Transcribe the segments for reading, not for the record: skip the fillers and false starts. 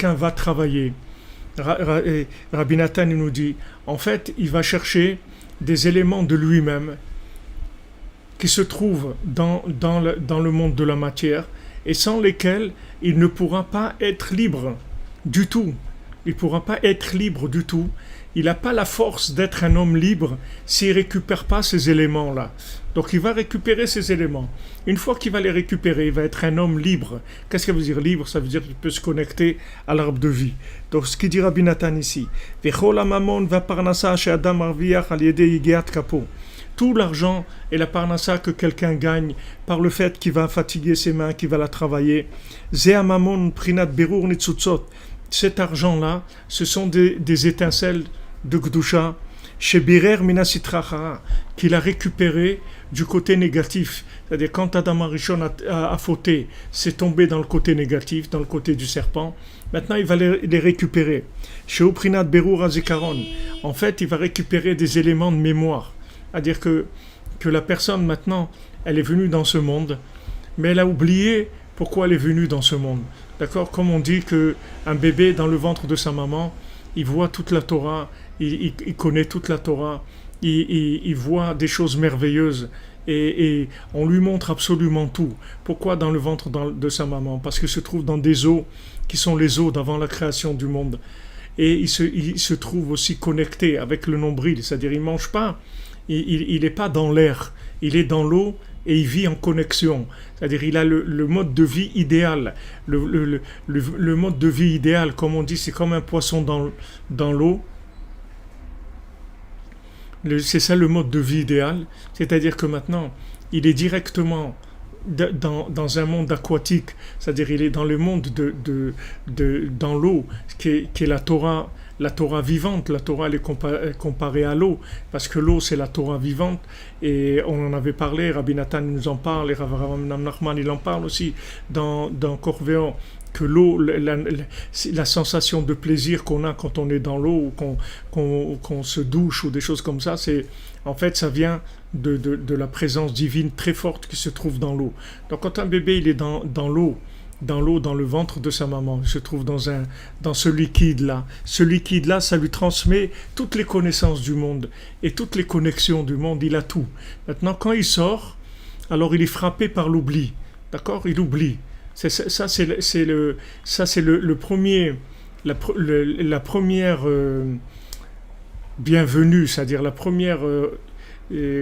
quelqu'un va travailler, et Rabbi Nathan il nous dit, en fait, il va chercher des éléments de lui-même qui se trouvent dans le monde de la matière et sans lesquels il ne pourra pas être libre du tout. Il ne pourra pas être libre du tout. Il n'a pas la force d'être un homme libre s'il ne récupère pas ces éléments-là. Donc il va récupérer ces éléments. Une fois qu'il va les récupérer, il va être un homme libre. Qu'est-ce que ça veut dire libre? Ça veut dire qu'il peut se connecter à l'arbre de vie. Donc ce qu'il dit Rabbi Nathan ici, tout l'argent et la parnassa que quelqu'un gagne par le fait qu'il va fatiguer ses mains, qu'il va la travailler, cet argent-là, ce sont des étincelles de Gdusha, chez Birer Minasitracha, qu'il a récupéré du côté négatif. C'est-à-dire, quand Adam Arishon a fauté, c'est tombé dans le côté négatif, dans le côté du serpent. Maintenant, il va les récupérer. Chez Uprinat Berur Azikaron, en fait, il va récupérer des éléments de mémoire. C'est-à-dire que la personne, maintenant, elle est venue dans ce monde, mais elle a oublié pourquoi elle est venue dans ce monde. D'accord? Comme on dit qu'un bébé dans le ventre de sa maman, il voit toute la Torah, il connaît toute la Torah, il voit des choses merveilleuses et on lui montre absolument tout. Pourquoi dans le ventre de sa maman? Parce qu'il se trouve dans des eaux qui sont les eaux d'avant la création du monde. Et il se trouve aussi connecté avec le nombril, c'est-à-dire il ne mange pas, il n'est pas dans l'air, il est dans l'eau et il vit en connexion. C'est-à-dire il a le mode de vie idéal. Le mode de vie idéal, comme on dit, c'est comme un poisson dans l'eau. C'est ça le mode de vie idéal. C'est-à-dire que maintenant, il est directement dans un monde aquatique, c'est-à-dire il est dans le monde dans l'eau, qui est la Torah vivante. La Torah elle est comparée à l'eau, parce que l'eau c'est la Torah vivante, et on en avait parlé, Rabbi Nathan nous en parle, et Rav Nachman il en parle aussi dans Corvéon, que l'eau, la sensation de plaisir qu'on a quand on est dans l'eau, ou qu'on se douche, ou des choses comme ça, en fait ça vient de la présence divine très forte qui se trouve dans l'eau. Donc quand un bébé il est dans l'eau, dans le ventre de sa maman, il se trouve dans ce liquide-là. Ce liquide-là, ça lui transmet toutes les connaissances du monde et toutes les connexions du monde, il a tout. Maintenant, quand il sort, alors il est frappé par l'oubli. D'accord? Il oublie. Ça, c'est le premier, la première bienvenue, c'est-à-dire la première,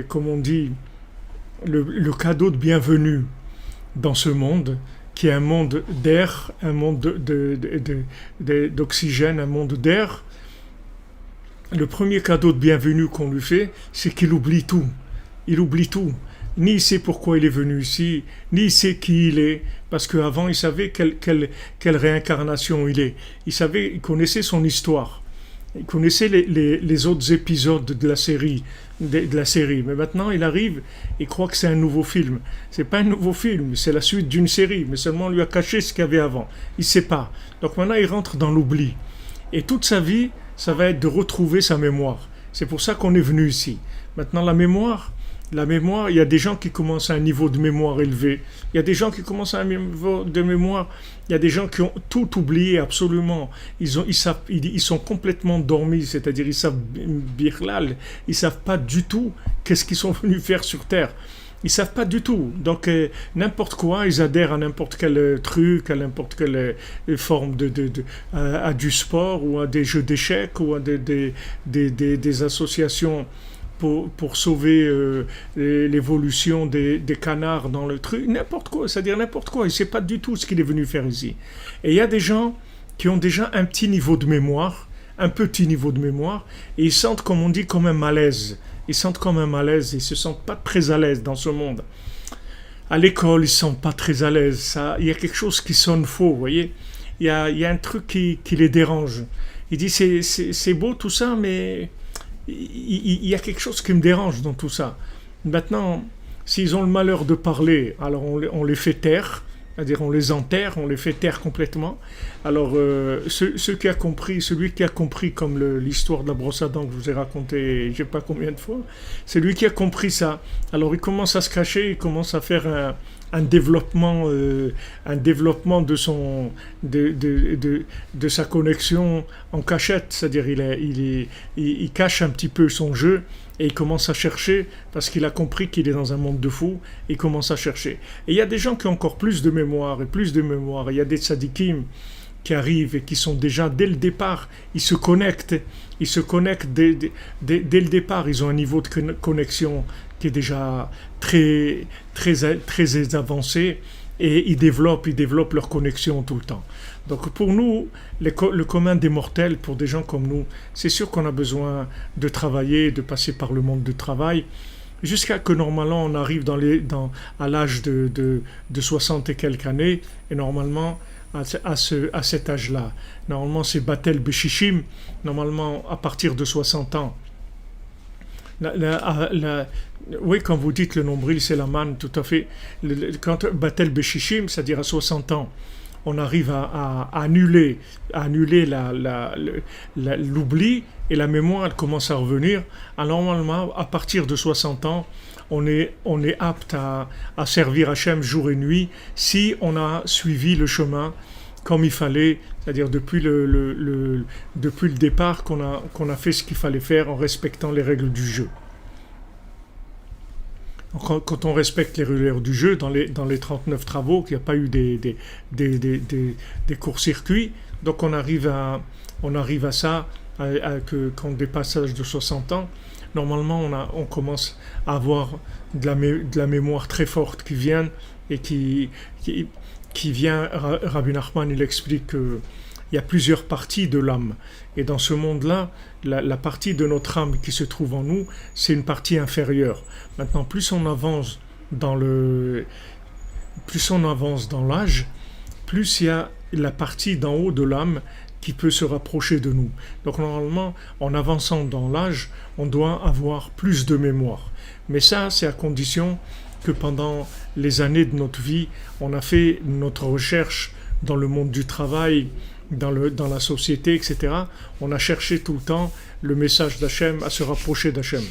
comme on dit, le cadeau de bienvenue dans ce monde, qui est un monde d'air, un monde d'oxygène, un monde d'air. Le premier cadeau de bienvenue qu'on lui fait, c'est qu'il oublie tout. Il oublie tout. Ni il sait pourquoi il est venu ici, ni il sait qui il est, parce qu'avant il savait quelle réincarnation il est. Il connaissait son histoire. Il connaissait les autres épisodes de la série, mais maintenant il arrive et croit que c'est un nouveau film. C'est pas un nouveau film, c'est la suite d'une série, mais seulement on lui a caché ce qu'il y avait avant. Il sait pas. Donc maintenant il rentre dans l'oubli. Et toute sa vie, ça va être de retrouver sa mémoire. C'est pour ça qu'on est venu ici. Maintenant la mémoire, il y a des gens qui commencent à un niveau de mémoire élevé. Il y a des gens qui commencent à un niveau de mémoire. Il y a des gens qui ont tout oublié absolument. Ils sont complètement dormis, c'est-à-dire ils savent birlal, ils savent pas du tout qu'est-ce qu'ils sont venus faire sur terre. Ils savent pas du tout. Donc n'importe quoi, ils adhèrent à n'importe quel truc, à n'importe quelle forme à du sport ou à des jeux d'échecs ou à des associations pour sauver l'évolution des canards dans le truc, n'importe quoi, c'est-à-dire n'importe quoi, il ne sait pas du tout ce qu'il est venu faire ici. Et il y a des gens qui ont déjà un petit niveau de mémoire, et ils sentent, comme on dit, comme un malaise. Ils se sentent pas très à l'aise dans ce monde. À l'école, ils ne se sentent pas très à l'aise. Il y a quelque chose qui sonne faux, vous voyez. Il y a un truc qui les dérange. Il dit, c'est beau tout ça, mais il y a quelque chose qui me dérange dans tout ça. Maintenant, s'ils ont le malheur de parler, alors on les fait taire, c'est-à-dire on les enterre, on les fait taire complètement. Alors, celui qui a compris, comme l'histoire de la brosse à dents que je vous ai raconté, je ne sais pas combien de fois, c'est lui qui a compris ça. Alors il commence à se cacher, il commence à faire un développement de sa connexion en cachette, c'est-à-dire il cache un petit peu son jeu et il commence à chercher parce qu'il a compris qu'il est dans un monde de fous, il commence à chercher. Et il y a des gens qui ont encore plus de mémoire et plus de mémoire. Il y a des tzadikim qui arrivent et qui sont déjà dès le départ, ils se connectent dès le départ, ils ont un niveau de connexion qui est déjà très avancé et ils développent leur connexion tout le temps. Donc pour nous, le commun des mortels, pour des gens comme nous, c'est sûr qu'on a besoin de travailler, de passer par le monde du travail, jusqu'à que normalement on arrive à l'âge de 60 et quelques années, et normalement à cet âge-là. Normalement, c'est Batel Beshishim. Normalement, à partir de 60 ans. Oui, quand vous dites le nombril, c'est la manne, tout à fait. Quand Batel Beshishim, c'est-à-dire à 60 ans, on arrive à annuler l'oubli et la mémoire, elle commence à revenir. Alors, normalement, à partir de 60 ans, on est apte à servir Hachem jour et nuit si on a suivi le chemin comme il fallait, c'est-à-dire depuis le départ qu'on a fait ce qu'il fallait faire en respectant les règles du jeu. Quand on respecte les règles du jeu, dans les 39 travaux, qu'il n'y a pas eu des courts-circuits, donc on arrive à ça, quand on dépasse l'âge de 60 ans, normalement on commence à avoir de la mémoire très forte qui vient et qui vient. Rabbi Nachman, il explique qu'il y a plusieurs parties de l'âme. Et dans ce monde-là, la partie de notre âme qui se trouve en nous, c'est une partie inférieure. Maintenant, plus on avance dans l'âge, plus il y a la partie d'en haut de l'âme qui peut se rapprocher de nous. Donc normalement, en avançant dans l'âge, on doit avoir plus de mémoire. Mais ça, c'est à condition que pendant les années de notre vie, on a fait notre recherche dans le monde du travail, dans la société, etc. On a cherché tout le temps le message d'Hachem, à se rapprocher d'Hachem.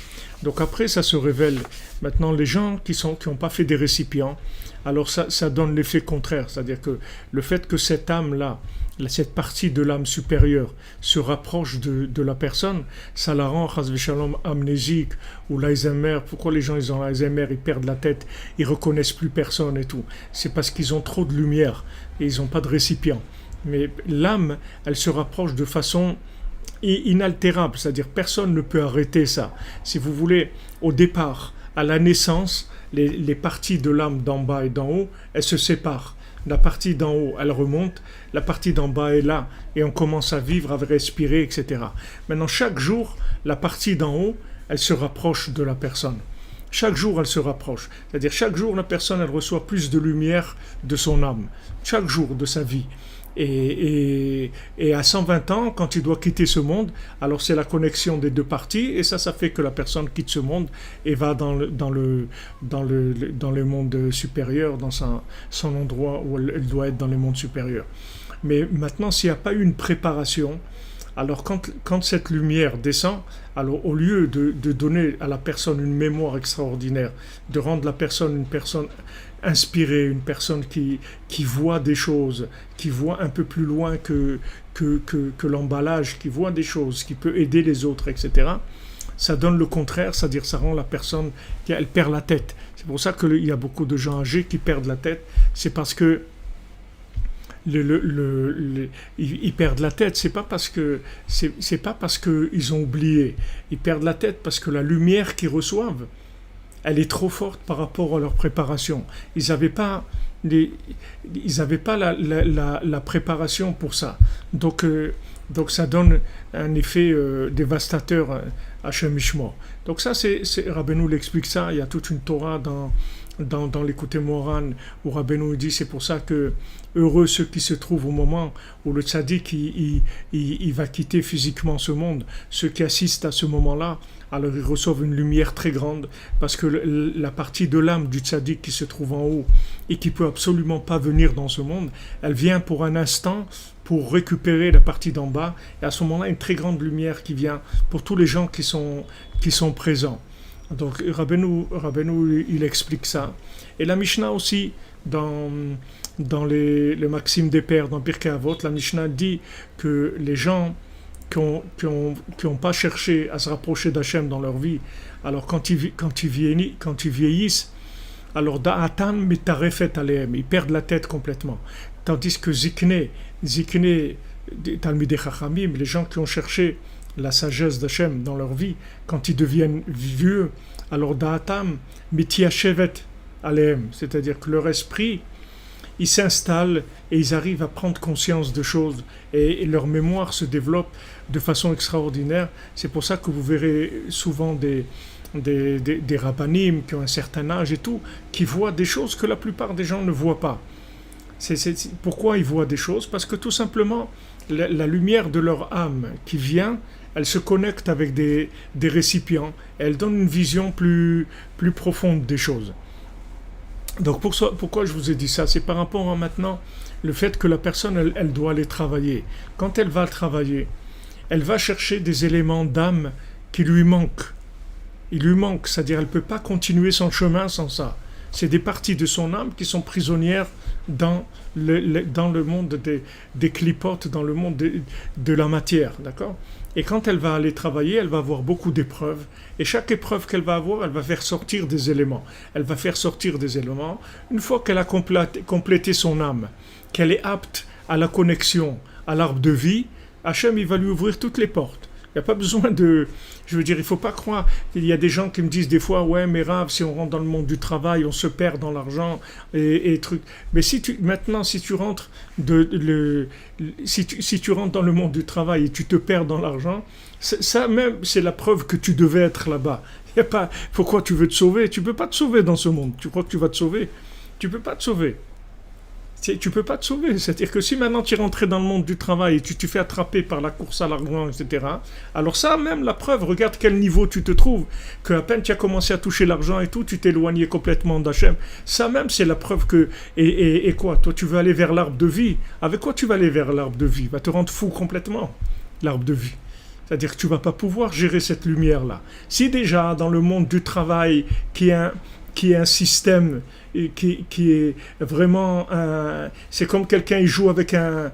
Donc après, ça se révèle. Maintenant, les gens qui n'ont pas fait des récipients, alors ça donne l'effet contraire. C'est-à-dire que le fait que cette âme-là, cette partie de l'âme supérieure se rapproche de la personne, ça la rend, chas v'shalom, amnésique, ou l'Alzheimer. Pourquoi les gens ils ont l'Alzheimer, ils perdent la tête, ils reconnaissent plus personne et tout. C'est parce qu'ils ont trop de lumière et ils n'ont pas de récipient. Mais l'âme, elle se rapproche de façon inaltérable, c'est-à-dire personne ne peut arrêter ça. Si vous voulez, au départ, à la naissance, les parties de l'âme d'en bas et d'en haut, elles se séparent. La partie d'en haut, elle remonte, la partie d'en bas est là, et on commence à vivre, à respirer, etc. Maintenant, chaque jour, la partie d'en haut, elle se rapproche de la personne. Chaque jour, elle se rapproche. C'est-à-dire, chaque jour, la personne, elle reçoit plus de lumière de son âme. Chaque jour de sa vie. Et à 120 ans, quand il doit quitter ce monde, alors c'est la connexion des deux parties, et ça fait que la personne quitte ce monde et va dans le monde supérieur, dans son endroit où elle doit être dans le monde supérieur. Mais maintenant, s'il n'y a pas eu une préparation, alors quand cette lumière descend, alors au lieu de donner à la personne une mémoire extraordinaire, de rendre la personne une personne inspirée, une personne qui voit des choses, qui voit un peu plus loin que l'emballage, qui voit des choses, qui peut aider les autres, etc., ça donne le contraire, c'est-à-dire ça rend la personne, elle perd la tête. C'est pour ça qu'il y a beaucoup de gens âgés qui perdent la tête, c'est parce que ils perdent la tête, c'est pas parce que ils ont oublié, ils perdent la tête parce que la lumière qu'ils reçoivent, elle est trop forte par rapport à leur préparation. Ils n'avaient pas la préparation pour ça. Donc ça donne un effet dévastateur à Shemishmo. Donc ça, Rabbeinu l'explique ça. Il y a toute une Torah dans l'écouté Moran où Rabbeinu dit, c'est pour ça que heureux ceux qui se trouvent au moment où le tzaddik il va quitter physiquement ce monde, ceux qui assistent à ce moment-là, alors ils reçoivent une lumière très grande, parce que la partie de l'âme du tzaddik qui se trouve en haut et qui peut absolument pas venir dans ce monde, elle vient pour un instant pour récupérer la partie d'en bas, et à ce moment-là une très grande lumière qui vient pour tous les gens qui sont présents. Donc Rabbeinu il explique ça. Et la Mishnah aussi, dans, le Maxime des Pères, dans Pirkei Avot, la Mishnah dit que les gens qui ont pas cherché à se rapprocher d'Hachem dans leur vie, alors quand ils vieillissent, alors da'atan mitarefet alehem, ils perdent la tête complètement. Tandis que zikne, talmidei chachamim, les gens qui ont cherché la sagesse d'Hachem dans leur vie, quand ils deviennent vieux, alors da'atam mitiashevet alehem, c'est-à-dire que leur esprit, ils s'installent et ils arrivent à prendre conscience de choses et leur mémoire se développe de façon extraordinaire. C'est pour ça que vous verrez souvent des rabbanim qui ont un certain âge et tout, qui voient des choses que la plupart des gens ne voient pas. Pourquoi ils voient des choses? Parce que tout simplement, la lumière de leur âme qui vient, elle se connecte avec des récipients, elle donne une vision plus profonde des choses. Donc pourquoi je vous ai dit ça? C'est par rapport à maintenant le fait que la personne, elle doit aller travailler. Quand elle va travailler, elle va chercher des éléments d'âme qui lui manquent. Il lui manque, c'est-à-dire elle ne peut pas continuer son chemin sans ça. C'est des parties de son âme qui sont prisonnières dans le monde des clipotes, dans le monde de la matière, d'accord? Et quand elle va aller travailler, elle va avoir beaucoup d'épreuves. Et chaque épreuve qu'elle va avoir, elle va faire sortir des éléments. Elle va faire sortir des éléments. Une fois qu'elle a complété son âme, qu'elle est apte à la connexion, à l'arbre de vie, Hachem, il va lui ouvrir toutes les portes. Il n'y a pas besoin de... Je veux dire, il ne faut pas croire... Il y a des gens qui me disent des fois, ouais, mais Rav, si on rentre dans le monde du travail, on se perd dans l'argent et trucs. Mais si tu rentres si tu rentres dans le monde du travail et tu te perds dans l'argent, ça même, c'est la preuve que tu devais être là-bas. Il y a pas... Pourquoi tu veux te sauver? Tu ne peux pas te sauver dans ce monde. Tu crois que tu vas te sauver? Tu ne peux pas te sauver. Tu peux pas te sauver. C'est-à-dire que si maintenant tu es rentré dans le monde du travail et tu te fais attraper par la course à l'argent, etc., alors ça, même la preuve, regarde quel niveau tu te trouves, qu'à peine tu as commencé à toucher l'argent et tout, tu t'es éloigné complètement d'Hachem. Ça même, c'est la preuve que... Et quoi? Toi, tu veux aller vers l'arbre de vie. Avec quoi tu vas aller vers l'arbre de vie? Va te rendre fou complètement, l'arbre de vie. C'est-à-dire que tu vas pas pouvoir gérer cette lumière-là. Si déjà, dans le monde du travail, qui est un système qui est vraiment c'est comme quelqu'un il joue avec un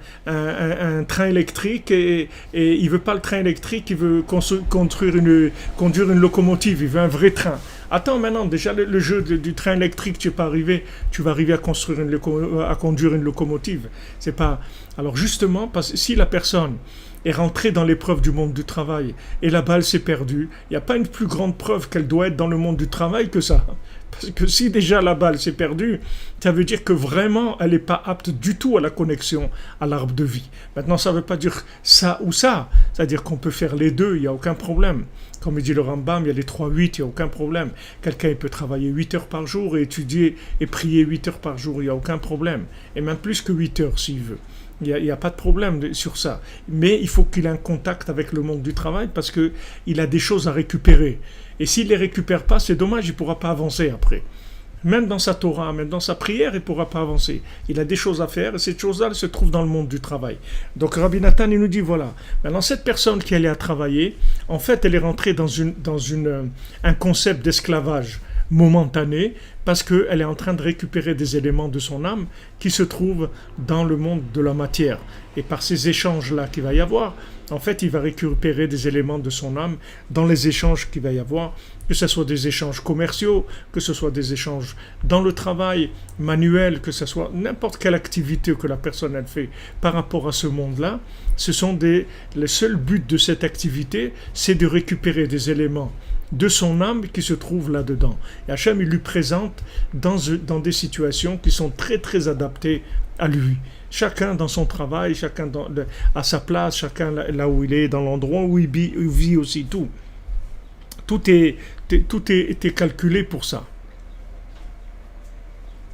train électrique et il veut pas le train électrique, il veut conduire une locomotive, il veut un vrai train. Attends, maintenant déjà le jeu du train électrique, tu vas arriver à conduire une locomotive. C'est pas... Alors justement, parce que si la personne est rentrée dans l'épreuve du monde du travail et la balle s'est perdue, il n'y a pas une plus grande preuve qu'elle doit être dans le monde du travail que ça. Parce que si déjà la balle s'est perdue, ça veut dire que vraiment elle n'est pas apte du tout à la connexion à l'arbre de vie. Maintenant, ça ne veut pas dire ça ou ça. C'est-à-dire qu'on peut faire les deux, il n'y a aucun problème. Comme il dit le Rambam, il y a les 3-8, il n'y a aucun problème. Quelqu'un il peut travailler 8 heures par jour et étudier et prier 8 heures par jour, il n'y a aucun problème. Et même plus que 8 heures s'il veut. Il n'y a pas de problème sur ça. Mais il faut qu'il ait un contact avec le monde du travail parce qu'il a des choses à récupérer. Et s'il ne les récupère pas, c'est dommage, il ne pourra pas avancer après. Même dans sa Torah, même dans sa prière, il ne pourra pas avancer. Il a des choses à faire et ces choses-là elles se trouvent dans le monde du travail. Donc Rabbi Nathan, il nous dit, voilà, maintenant cette personne qui allait à travailler, en fait, elle est rentrée dans un concept d'esclavage momentané parce qu'elle est en train de récupérer des éléments de son âme qui se trouvent dans le monde de la matière. Et par ces échanges-là qu'il va y avoir, en fait, il va récupérer des éléments de son âme dans les échanges qu'il va y avoir, que ce soit des échanges commerciaux, que ce soit des échanges dans le travail manuel, que ce soit n'importe quelle activité que la personne elle fait par rapport à ce monde-là. Le seul but de cette activité, c'est de récupérer des éléments de son âme qui se trouve là-dedans. Et Hachem, il lui présente dans des situations qui sont très très adaptées à lui. Chacun dans son travail, chacun à sa place, chacun là où il est, dans l'endroit où il vit aussi, tout est calculé pour ça.